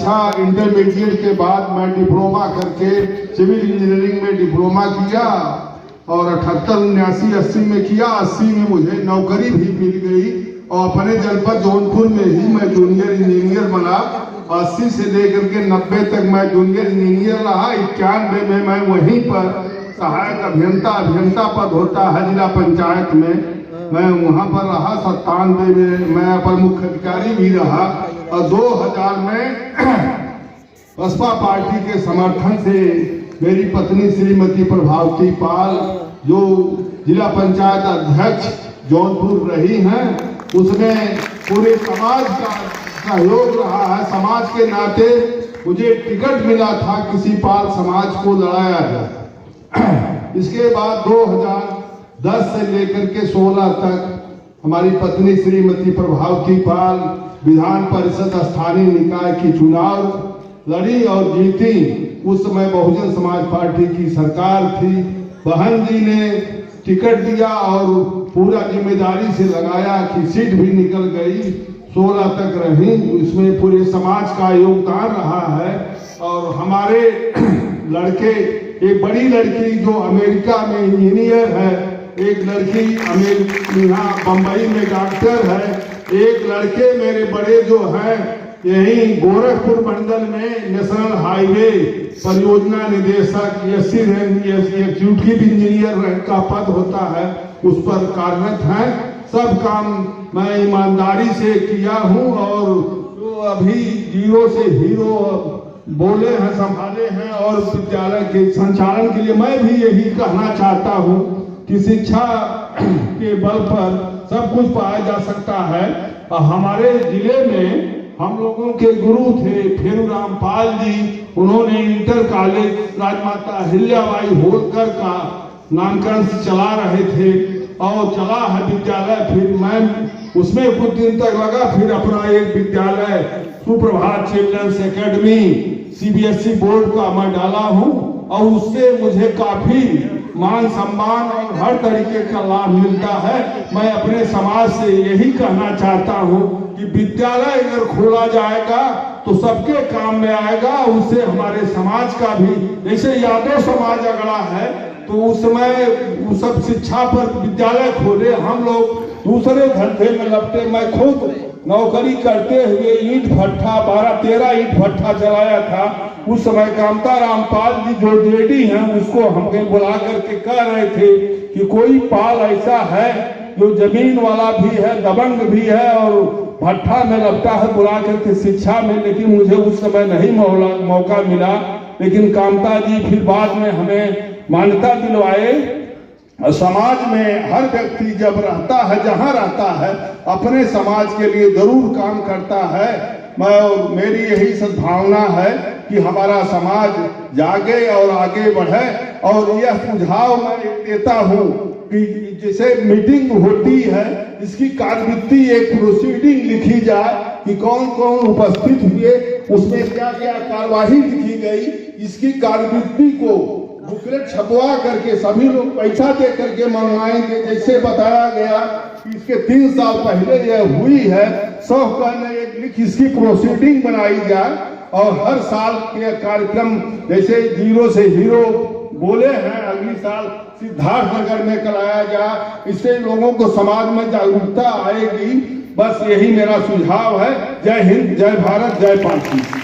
कक्षा इंटरमीडिएट के बाद मैं डिप्लोमा करके सिविल इंजीनियरिंग में डिप्लोमा किया और 78, 79, 80 में किया। 80 में मुझे नौकरी भी मिल गई और अपने जनपद जौनपुर में ही मैं जूनियर इंजीनियर बना। 80 से लेकर के 90 तक मैं जूनियर इंजीनियर रहा। 91 में मैं वहीं पर सहायक अभियंता पद होता है जिला पंचायत में, मैं वहाँ पर रहा। 97 में मैं अपर मुख्य अधिकारी भी रहा और 2000 में बसपा पार्टी के समर्थन से मेरी पत्नी श्रीमती प्रभावती पाल जो जिला पंचायत अध्यक्ष जौनपुर रही हैं, उसमें पूरे समाज का सहयोग रहा है। समाज के नाते मुझे टिकट मिला था किसी पाल समाज को लड़ाया है। इसके बाद 2010 से लेकर के 16 तक हमारी पत्नी श्रीमती प्रभावती पाल विधान परिषद स्थानीय निकाय की चुनाव लड़ी और जीती। उस समय बहुजन समाज पार्टी की सरकार थी। बहन जी ने टिकट दिया और पूरा जिम्मेदारी से लगाया कि सीट भी निकल गई। 16 तक रही, इसमें पूरे समाज का योगदान रहा है। और हमारे लड़के, एक बड़ी लड़की जो अमेरिका में इंजीनियर है, एक लड़की यहाँ बम्बई में डॉक्टर है, एक लड़के मेरे बड़े जो हैं यही गोरखपुर मंडल में नेशनल हाईवे परियोजना निदेशक एग्जीक्यूटिव इंजीनियर रैंक का पद होता है, उस पर कार्यरत है। सब काम मैं ईमानदारी से किया हूँ और जो अभी जीरो से हीरो बोले हैं, संभाले हैं। और विद्यालय के संचालन के लिए मैं भी यही कहना चाहता हूँ कि शिक्षा के बल पर सब कुछ पाया जा सकता है। हमारे जिले में हम लोगों के गुरु थे फेरूराम पाल जी, उन्होंने इंटर कॉलेज राजमाता अहिल्याबाई होलकर का नामकरण चला रहे थे और चला है विद्यालय। फिर मैं उसमें कुछ दिन तक लगा, फिर अपना एक विद्यालय सुप्रभात चिल्ड्रंस एकेडमी CBSE बोर्ड का मैं डाला हूँ और उससे मुझे काफी मान सम्मान और हर तरीके का लाभ मिलता है। मैं अपने समाज से यही कहना चाहता हूँ कि विद्यालय अगर खोला जाएगा तो सबके काम में आएगा। उससे हमारे समाज का भी, जैसे यादव समाज अगड़ा है तो उस समय सब शिक्षा पर विद्यालय खोले, हम लोग दूसरे धंधे में लपटे। मैं खुद नौकरी करते हुए ईंट भट्ठा 12-13 ईंट भट्ठा चलाया था। उस समय कामता रामपाल जी जो जेडी हैं उसको हमें बुला करके कह रहे थे कि कोई पाल ऐसा है जो जमीन वाला भी है, दबंग भी है और भट्ठा में लगता है, बुला करके शिक्षा में। लेकिन मुझे उस समय नहीं मौका मिला, लेकिन कामता जी फिर बाद में हमें मान्यता दिलवाए। समाज में हर व्यक्ति जब रहता है, जहाँ रहता है, अपने समाज के लिए जरूर काम करता है। मेरी यही सद्भावना है कि हमारा समाज जागे और आगे बढ़े। और यह सुझाव मैं देता हूँ कि जैसे मीटिंग होती है, इसकी कार्यविधि एक प्रोसीडिंग लिखी जाए कि कौन कौन उपस्थित हुए, उसमें क्या क्या कार्यवाही लिखी गई, इसकी कार्यविधि को बुकलेट छपवा करके सभी लोग पैसा दे करके मंगवाएंगे। जैसे बताया गया कि इसके 3 साल पहले यह हुई है, 100 का एक लिख इसकी प्रोसीडिंग बनाई जाए और हर साल के कार्यक्रम जैसे जीरो से हीरो बोले हैं, अगली साल सिद्धार्थनगर में कराया जाए। इससे लोगों को समाज में जागरूकता आएगी। बस यही मेरा सुझाव है। जय हिंद, जय भारत, जय पार्टी।